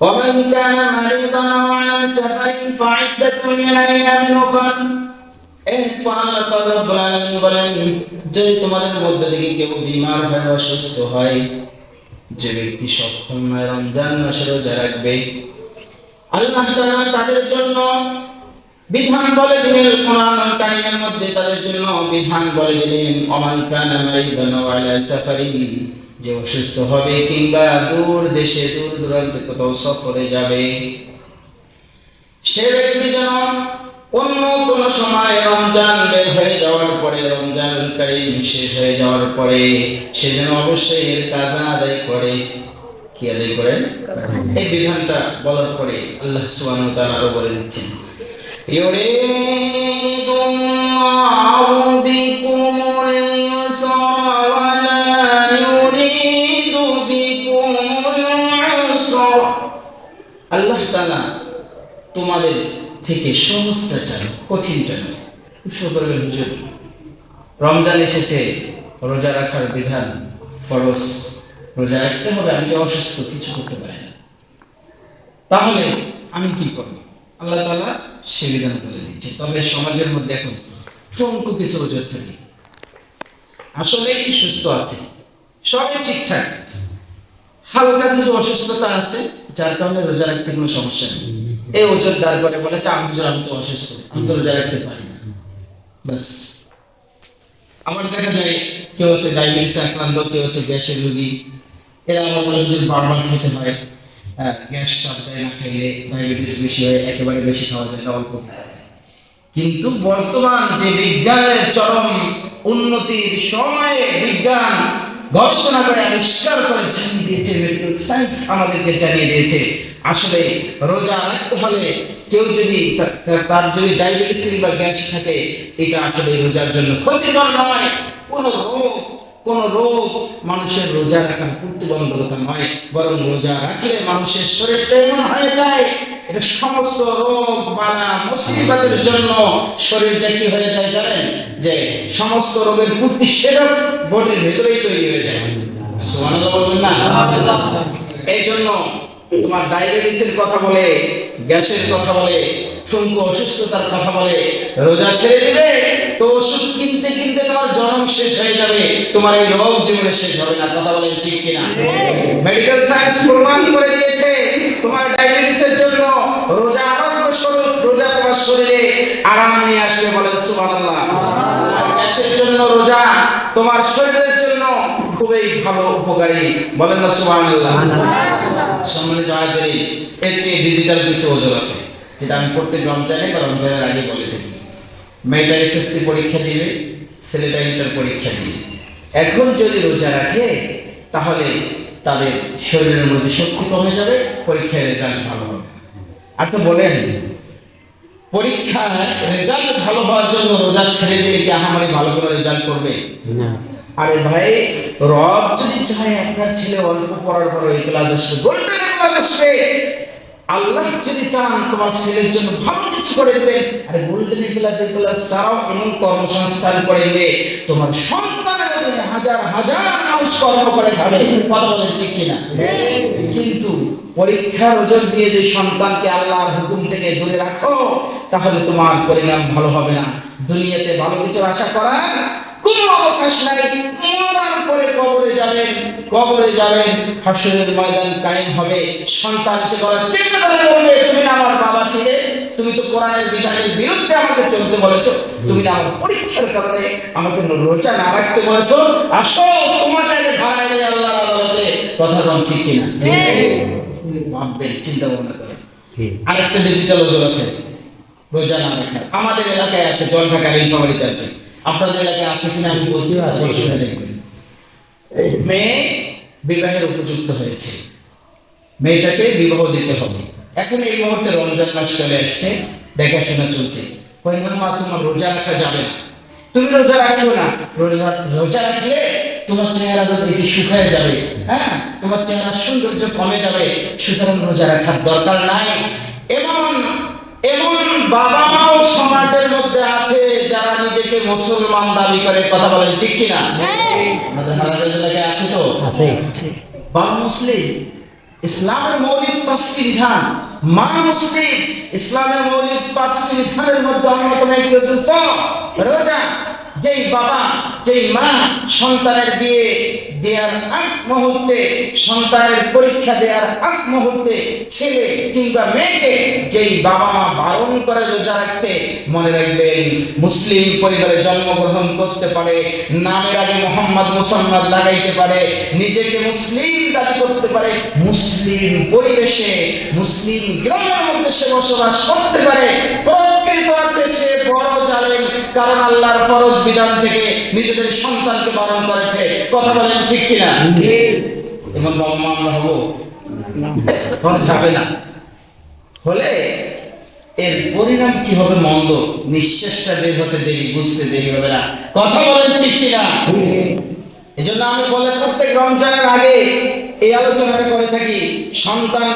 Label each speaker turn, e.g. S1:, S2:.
S1: ومن كان مريضا أو على سفر فعدة من أيام أخر এরপর আল্লাহ পাক রব্বুল আলামিন বলেন যে তোমাদের মধ্য থেকে কেউ বিমার হয় অসুস্থ হয়, যে ব্যক্তি সক্ষম নয় রমজান মাসে রোজা রাখবে, আল্লাহ তাআলা তাদের জন্য বিধান বলে দিলেন। কোরআন কারীমের মধ্যে তাদের জন্য বিধান বলে দিলেন, ওমান কানা মারিদান ওয়া আলা সাফারিন, যে অসুস্থ হবে কিংবা দূর দেশে দূর দূরান্তে কোথাও সফরে যাবে, সে ব্যক্তি যেন অন্য কোন সময় রমজান বের হয়ে যাওয়ার পরে, রমজান কারীম শেষ হয়ে যাওয়ার পরে সে যেন অবশ্যই এর কাজা আদায় করে। কি আদায় করে? এই বিধানটা বলার পরে আল্লাহ সুবহানাহু ওয়া তাআলা আরো বলে দিচ্ছেন, ইউরিদুল্লাহু বিকুমুল ইউসরা ওয়া লা ইউরিদু বিকুমুল উসরা। আল্লাহ তাআলা তোমাদের থেকে সহজটা চান, কঠিনটা নয়। করবেন হুজুর, রমজান এসেছে, রোজা রাখার বিধান ফরজ, রোজা রাখতে হবে, আমি যে অসুস্থ কিছু করতে পারি না, তাহলে আমি কি করব? আল্লাহ তাআলা সে বিধান বলে দিচ্ছে। তবে সমাজের মধ্যে এখন ঠুনকো কিছু ওজোর থাকে, আসলেই সুস্থ আছে, সবই ঠিকঠাক, হালকা কিছু অসুস্থতা আছে যার কারণে রোজা রাখতে কোনো সমস্যা নেই। এই ওজন দাঁড় করে বলে যে আমি তো অসুস্থ, আমি তো রোজা রাখতে পারি না। ব্যাস, আমার দেখা যায় কেউ হচ্ছে ডায়াবেটিস আক্রান্ত, কেউ হচ্ছে গ্যাসের রোগী, এরা আমার মনে হয় বারবার খেতে হয়, গ্যাস চাপ দেয়, না খাইলে ডায়াবেটিস বেশি হয়, একেবারে বেশি খাওয়া যায় না, অল্প খাওয়া যায়। কিন্তু বর্তমান যে বিজ্ঞানের চরম উন্নতির সময়ে বিজ্ঞান গবেষণা করে আবিষ্কার করে জানিয়ে দিয়েছে, মেডিকেল সায়েন্স আমাদেরকে জানিয়ে দিয়েছে, আসলে রোজা রাখতে হলে কেউ যদি তার যদি ডায়াবেটিস বা গ্যাস থাকে, এটা আসলে রোজার জন্য ক্ষতিকর নয়। কোন রোগ মানুষের রোজা রাখার প্রতিবন্ধকতা নয়, বরং রোজা রাখলে মানুষের শরীরটা এমন হয়ে যায়, এটা সমস্ত রোগ বালা মুসিবতের জন্য শরীরটা কি হয়ে যায় জানেন? যে সমস্ত রোগের প্রতিষেধক বডির ভেতরেই তৈরি হয়ে যায়। সুবহানাল্লাহ বলবেন না? এই জন্য তোমার ডায়াবেটিসের কথা বলে, গ্যাসের কথা বলে, ঠুনকো অসুস্থতার কথা বলে রোজা ছেড়ে দিবে, তো ওষুধ কিনতে কিনতে তোমার জন্ম শেষ হয়ে যাবে, তোমার এই রোগ জীবনে শেষ হবে না। কথা বলেন ঠিক কিনা? মেডিকেল সায়েন্স প্রমাণ করে দিয়েছে তোমার ডায়াবেটিসের জন্য রোজা আরোগ্য স্বরূপ, রোজা তোমার শরীরে আরাম নিয়ে আসবে। বলেন সুবহানাল্লাহ। আর গ্যাসের জন্য রোজা তোমার শরীরের জন্য খুবই ভালো, উপকারী। বলেন না সুবহানাল্লাহ। সম্মানিত হাজির, এর চেয়ে ডিজিটাল কিছু ওজন আছে যেটা আমি প্রত্যেক রমজানে বা রমজানের আগে বলে থাকি। মেয়েটা এসএসসি পরীক্ষা দিবে, ছেলেটা ইন্টার পরীক্ষা দিবে। এখন যদি রোজা রাখে তাহলে তাদের শরীরের মধ্যে শক্তি কমে যাবে, পরীক্ষায় রেজাল্ট ভালো হবে। আচ্ছা বলেন, পরীক্ষায় রেজাল্ট ভালো হওয়ার জন্য রোজা ছেড়ে দিলে কি আহামরি ভালো করে রেজাল্ট করবে? না। আরে ভাই, রব যদি চায় আপনার ছেলে অল্প পড়ার পর এই ক্লাস আসবে, গোল্ডেন ক্লাস আসবে, আল্লাহ যদি চান তোমার ছেলের জন্য ভালো কিছু করে দেবেন, আরে গোল্ডেন ক্লাস ছাড়াও এমন কর্মসংস্থান করে দেবে, তোমার সন্তানের জন্য হাজার হাজার মানুষ কর্ম করে খাবে। কথা বলেন ঠিক কিনা? কিন্তু পরীক্ষার ওজন দিয়ে যে সন্তানকে আল্লাহর হুকুম থেকে দূরে রাখো, তাহলে তোমার পরিণাম ভালো হবে না। দুনিয়াতে ভালো কিছু আশা করার কোনো অবকাশ নাই। মরার পরে কবরে যাবেন, হাসরের ময়দান কায়েম হবে, সন্তান সে করার চিন্তা করে বলবে, তুমি না আমার বাবা ছিলে, তুমি তো কোরআনের বিধানের বিরুদ্ধে আমাকে চলতে বলেছো, তুমি না আমার পরীক্ষার কারণে আমাকে রোজা না রাখতে বলেছো, আসো তোমাকে ধরাই দেয় আল্লাহর আদালতে। কথা বল ঠিক কিনা? ভাববেন, চিন্তা ভাবনা করেন। আরেকটা ডিজিটাল ওজন আছে রোজা না রাখার। আমাদের এলাকায় আছে, জলঢাকা নীলফামারীতে আছে, আপনাদের এলাকায় আছে কিনা আমি বলছি না। মেয়ে বিবাহের উপযুক্ত হয়েছে, মেয়েটাকে বিবাহ দিতে হবে। এখন এই মুহূর্তে রমজান মাস চলে আসছে, দেখাশোনা চলছে। তোমার রোজা রাখা যাবে না, তুমি রোজা রাখিও না। রোজা রাখলে তোমার চেহারা দেখে শুকায় যাবে, হ্যাঁ, তোমার চেহারা সৌন্দর্য কমে যাবে, সুতরাং রোজা রাখার দরকার নাই। এমন বাবা মাও সমাজের মধ্যে আছে যারা নিজেকে মুসলমান দাবি করে। কথা বলেন ঠিক কিনা? আমাদের হারারের এলাকায় আছে তো, বাবা মুসলিম, ইসলামের মৌলিক 5টি বিধান, মা মুসলিম ইসলামের মৌলিক 5টি বিধানের মধ্যে অন্যতম একটি হচ্ছে রোজা। যেই বাবা যেই মা সন্তানের বিয়ে দেওয়ার আগ মুহূর্তে, সন্তানের পরীক্ষা দেওয়ার আগ মুহূর্তে ছেলে কিংবা মেয়েকে যেই বাবা মা বারণ করে রোজা রাখতে, মনে রাখবেন মুসলিম পরিবারে জন্মগ্রহণ করতে পারে, নামের আগে মোহাম্মদ মুসলমান লাগাইতে পারে, নিজেকে মুসলিম দাবি করতে পারে, মুসলিম পরিবেশে মুসলিম গ্রামের মধ্যে সে বসবাস করতে পারে, প্রকৃত অর্থে সে বড় জালেম, কারণ আল্লাহর ফরজ বিধান থেকে নিজেদের সন্তানকে বারণ করেছে। কথা বলেন ঠিক কিনা? এবং বাবা মা আমরা হবো না, যাবে না হলে এর পরিণাম কি হবে মন্দ, নিঃশ্বাসটা বের হতে দেরি, বুঝতে দেরি হবে না। কথা বলেন ঠিক কিনা? এই জন্য আমি বলে প্রত্যেক রমজানের আগে এই আলোচনাটা করে থাকি, সন্তান